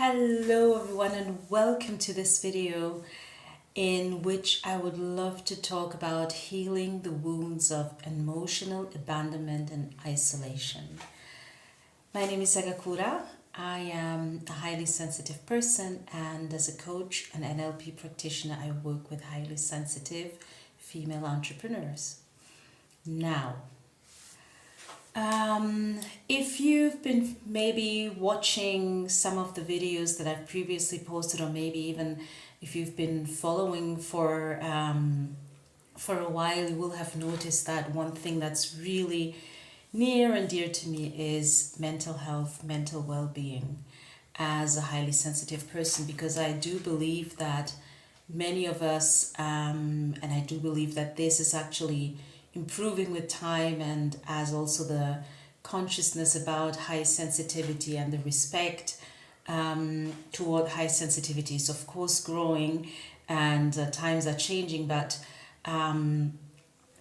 Hello everyone and welcome to this video in which I would love to talk about healing the wounds of emotional abandonment and isolation. My name is Sagakura. I am a highly sensitive person, and as a coach and NLP practitioner I work with highly sensitive female entrepreneurs. Now, if you've been maybe watching some of the videos that I've previously posted, or maybe even if you've been following for a while, you will have noticed that one thing that's really near and dear to me is mental health, mental well-being as a highly sensitive person, because I do believe that many of us, and I do believe that this is actually improving with time, and as also the consciousness about high sensitivity and the respect toward high sensitivity is of course growing, and times are changing, but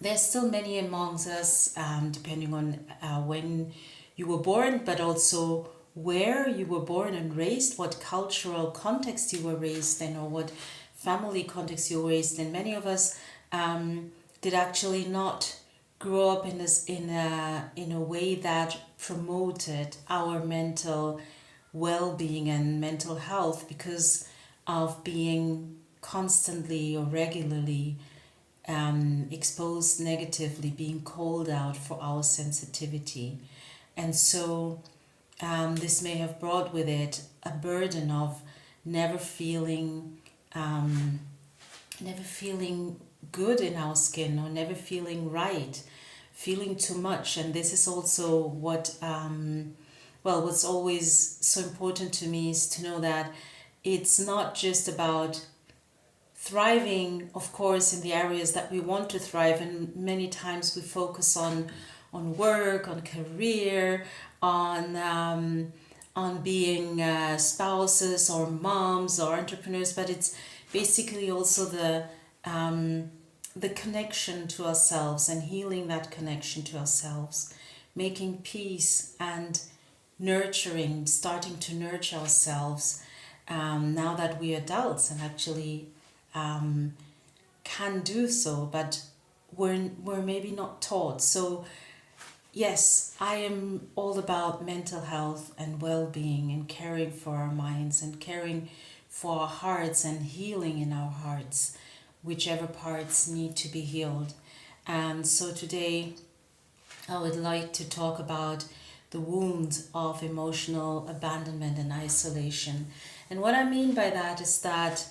there's still many amongst us, depending on when you were born, but also where you were born and raised, what cultural context you were raised in, or what family context you were raised in. Many of us did actually not grow up in a way that promoted our mental well-being and mental health, because of being constantly or regularly exposed negatively, being called out for our sensitivity. And so this may have brought with it a burden of never feeling good in our skin, or never feeling right, feeling too much. And this is also what what's always so important to me is to know that it's not just about thriving, of course, in the areas that we want to thrive, and many times we focus on work, on career, on being spouses or moms or entrepreneurs, but it's basically also the connection to ourselves, and healing that connection to ourselves, making peace and nurturing, starting to nurture ourselves now that we're adults and actually can do so, but we're maybe not taught. So yes, I am all about mental health and well-being, and caring for our minds and caring for our hearts, and healing in our hearts, whichever parts need to be healed. And so today I would like to talk about the wound of emotional abandonment and isolation. And what I mean by that is that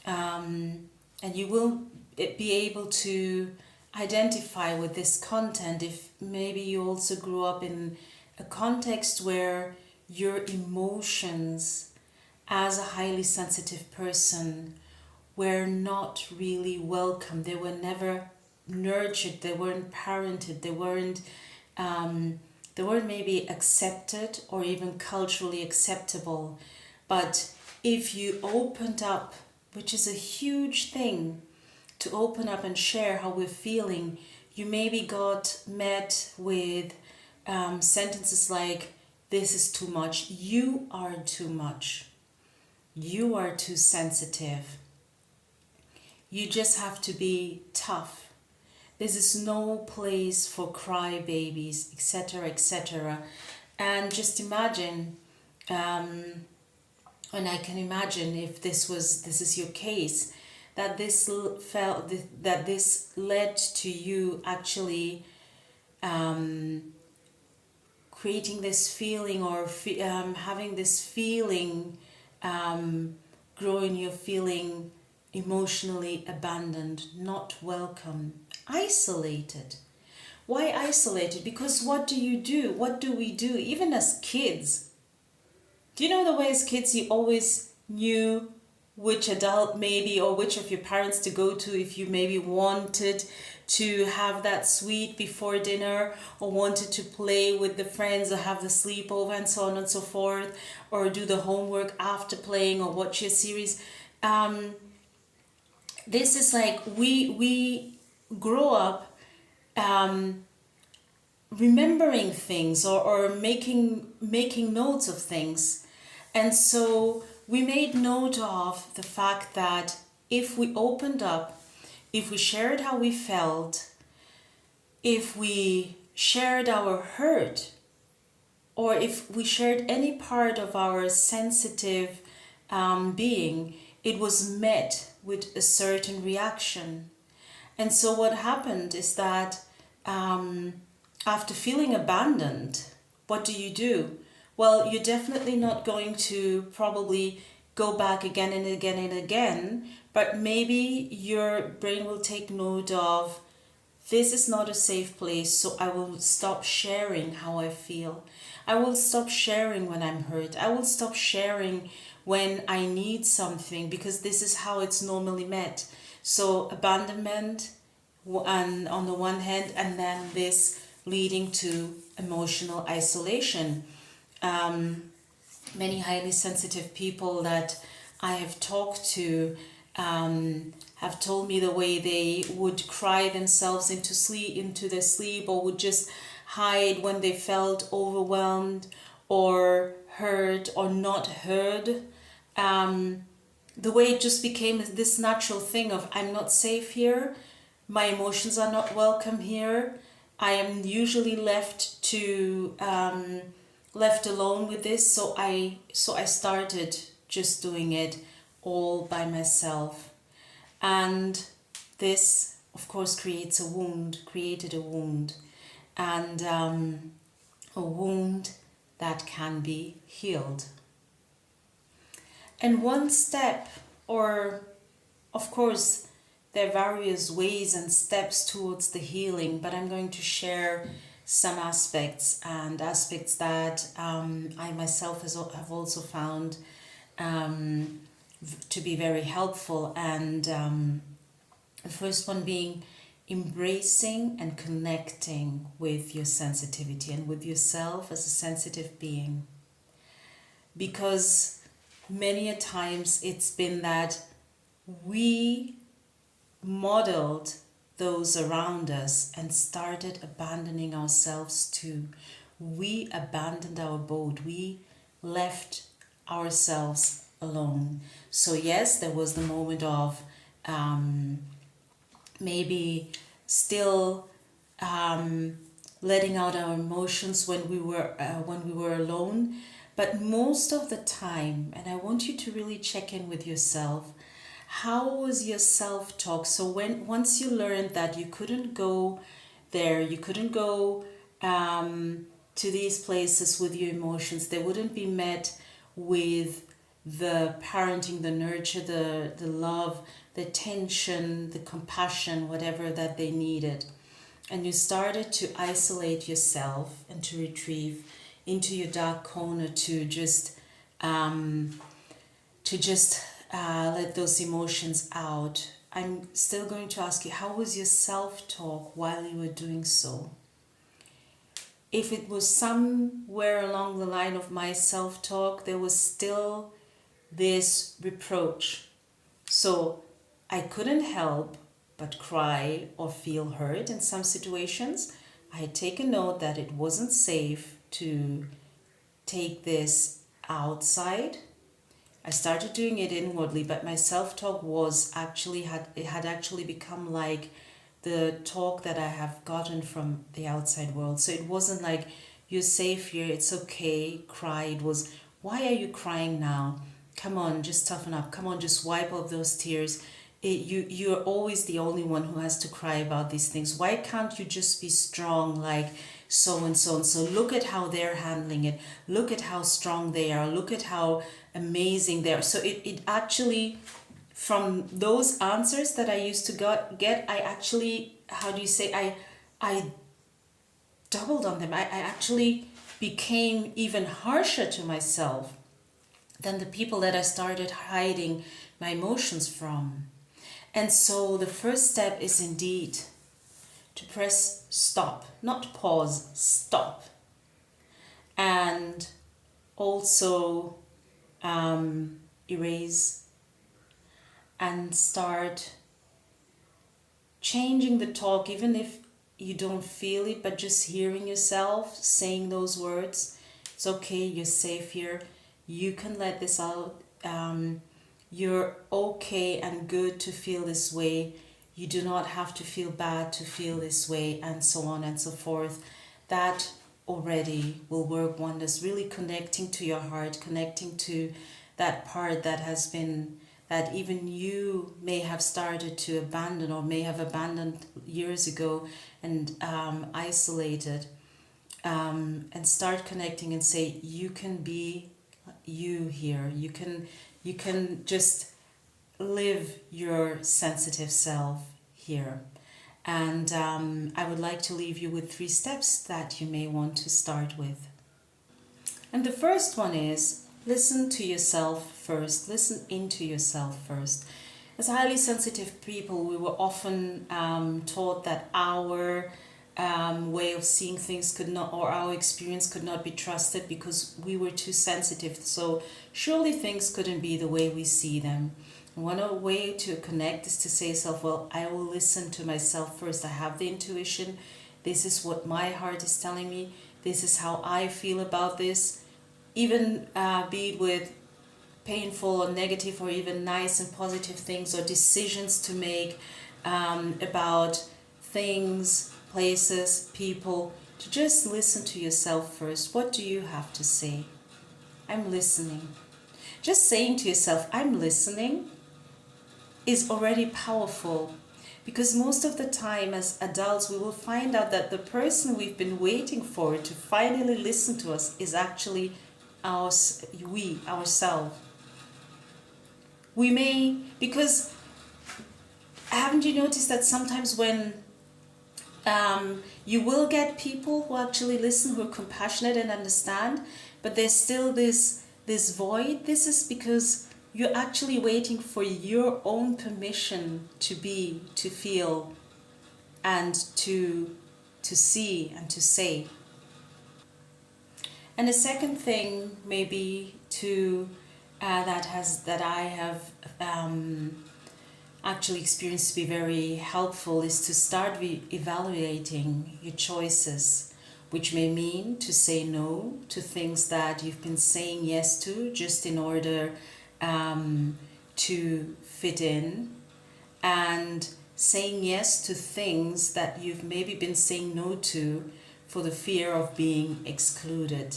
and you will be able to identify with this content if maybe you also grew up in a context where your emotions as a highly sensitive person were not really welcome. They were never nurtured, they weren't parented, they weren't maybe accepted or even culturally acceptable. But if you opened up, which is a huge thing, to open up and share how we're feeling, you maybe got met with sentences like, "This is too much," "You are too much," "You are too sensitive," "You just have to be tough," "This is no place for crybabies," etc., etc. And just imagine, and I can imagine if this is your case, that this led to you actually creating this feeling, or having this feeling growing, you feeling emotionally abandoned, not welcome, isolated. Why isolated? Because what do? What do we do? Even as kids, do you know the way as kids you always knew which adult maybe, or which of your parents to go to if you maybe wanted to have that sweet before dinner, or wanted to play with the friends, or have the sleepover and so on and so forth, or do the homework after playing, or watch your series. This is like we grow up remembering things, or making notes of things And so we made note of the fact that if we opened up, if we shared how we felt, if we shared our hurt, or if we shared any part of our sensitive being, it was met with a certain reaction. And so what happened is that after feeling abandoned, what do? Well, you're definitely not going to probably go back again and again and again, but maybe your brain will take note of, this is not a safe place, so I will stop sharing how I feel. I will stop sharing when I'm hurt. I will stop sharing when I need something, because this is how it's normally met. So abandonment, and on the one hand, and then this leading to emotional isolation. Many highly sensitive people that I have talked to have told me the way they would cry themselves into their sleep, or would just hide when they felt overwhelmed or hurt or not heard. The way it just became this natural thing of, I'm not safe here, my emotions are not welcome here, I am usually left alone with this, so I started just doing it all by myself. And this, of course, created a wound, and a wound that can be healed. And one step, or of course, there are various ways and steps towards the healing, but I'm going to share some aspects that I myself have also found to be very helpful. And the first one being embracing and connecting with your sensitivity and with yourself as a sensitive being. Because many a times it's been that we modeled those around us and started abandoning ourselves too. We abandoned our boat. We left ourselves alone. So yes, there was the moment of maybe still letting out our emotions when we were alone, but most of the time, and I want you to really check in with yourself, how was your self-talk? So once you learned that you couldn't go there, you couldn't go to these places with your emotions, they wouldn't be met with the parenting, the nurture, the love, the attention, the compassion, whatever that they needed. And you started to isolate yourself and to retrieve into your dark corner to just let those emotions out. I'm still going to ask you, how was your self-talk while you were doing so? If it was somewhere along the line of my self-talk, there was still this reproach. So I couldn't help but cry or feel hurt in some situations. I had taken note that it wasn't safe to take this outside. I started doing it inwardly, but my self-talk had actually become like the talk that I have gotten from the outside world. So it wasn't like, you're safe here, it's okay, cry. It was, why are you crying now? Come on, just toughen up. Come on, just wipe off those tears. You're always the only one who has to cry about these things. Why can't you just be strong like so and so and so? Look at how they're handling it. Look at how strong they are. Look at how amazing they are. So it actually, from those answers that I used to get, I actually, I doubled on them. I actually became even harsher to myself than the people that I started hiding my emotions from. And so the first step is indeed to press stop, not pause, stop. And also erase and start changing the talk, even if you don't feel it, but just hearing yourself saying those words. It's okay, you're safe here. You can let this out. You're okay and good to feel this way. You do not have to feel bad to feel this way, and so on and so forth. That already will work wonders, really connecting to your heart, connecting to that part that has been, that even you may have started to abandon or may have abandoned years ago and isolated, and start connecting and say, you can be you here. You can just live your sensitive self here. And I would like to leave you with 3 steps that you may want to start with. And the first one is listen to yourself first. Listen into yourself first. As highly sensitive people, we were often taught that our way of seeing things could not, or our experience could not be trusted because we were too sensitive. So surely things couldn't be the way we see them. One way to connect is to say to yourself, well, I will listen to myself first. I have the intuition. This is what my heart is telling me. This is how I feel about this. Even be it with painful or negative or even nice and positive things or decisions to make about things, places, people, to just listen to yourself first. What do you have to say? I'm listening. Just saying to yourself, I'm listening, is already powerful, because most of the time as adults we will find out that the person we've been waiting for to finally listen to us is actually ourselves. We may, because haven't you noticed that sometimes when you will get people who actually listen, who are compassionate and understand, but there's still this void. This is because you're actually waiting for your own permission to be, to feel, and to see and to say. And the second thing maybe to that I have actually experienced to be very helpful is to start evaluating your choices, which may mean to say no to things that you've been saying yes to just in order to fit in, and saying yes to things that you've maybe been saying no to for the fear of being excluded.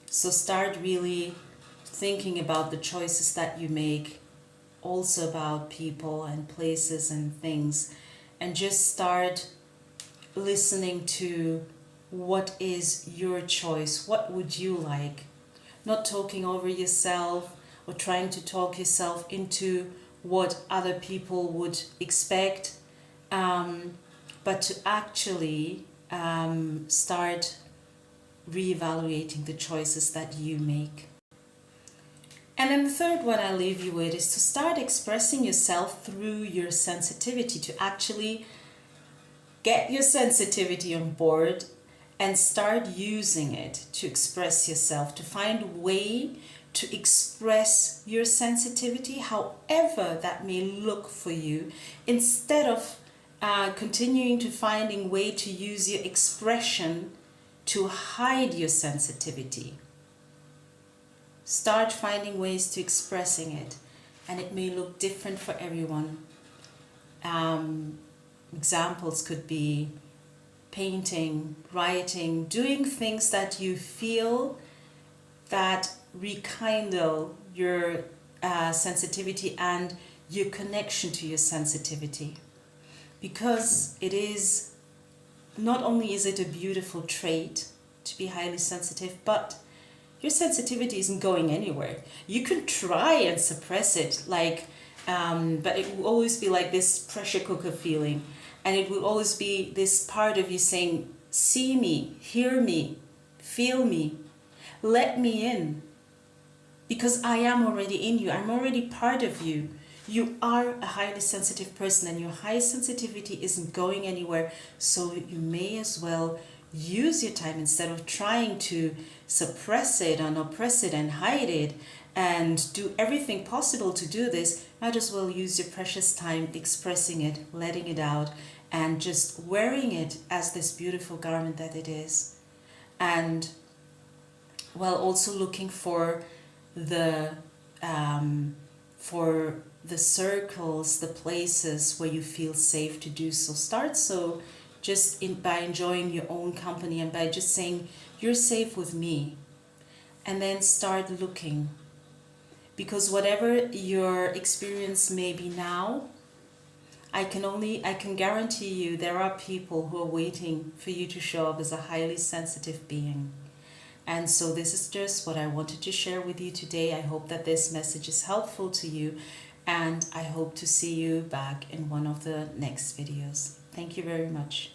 So start really thinking about the choices that you make, also about people and places and things, and just start listening to what is your choice, what would you like, not talking over yourself or trying to talk yourself into what other people would expect, but to actually start reevaluating the choices that you make. And then the third one I leave you with is to start expressing yourself through your sensitivity, to actually get your sensitivity on board and start using it to express yourself, to find a way to express your sensitivity, however that may look for you, instead of continuing to finding way to use your expression to hide your sensitivity. Start finding ways to expressing it, and it may look different for everyone. Examples could be painting, writing, doing things that you feel that rekindle your sensitivity and your connection to your sensitivity. Because it is, not only is it a beautiful trait to be highly sensitive, but your sensitivity isn't going anywhere. You can try and suppress it, but it will always be like this pressure cooker feeling. And it will always be this part of you saying, see me, hear me, feel me, let me in. Because I am already in you, I'm already part of you. You are a highly sensitive person and your high sensitivity isn't going anywhere. So you may as well use your time, instead of trying to suppress it and oppress it and hide it and do everything possible to do this. Might as well use your precious time expressing it, letting it out, and just wearing it as this beautiful garment that it is. And while also looking for the for the circles, the places where you feel safe to do so. Start so just by enjoying your own company and by just saying, you're safe with me. And then start looking. Because whatever your experience may be now, I can guarantee you there are people who are waiting for you to show up as a highly sensitive being. And so this is just what I wanted to share with you today. I hope that this message is helpful to you, and I hope to see you back in one of the next videos. Thank you very much.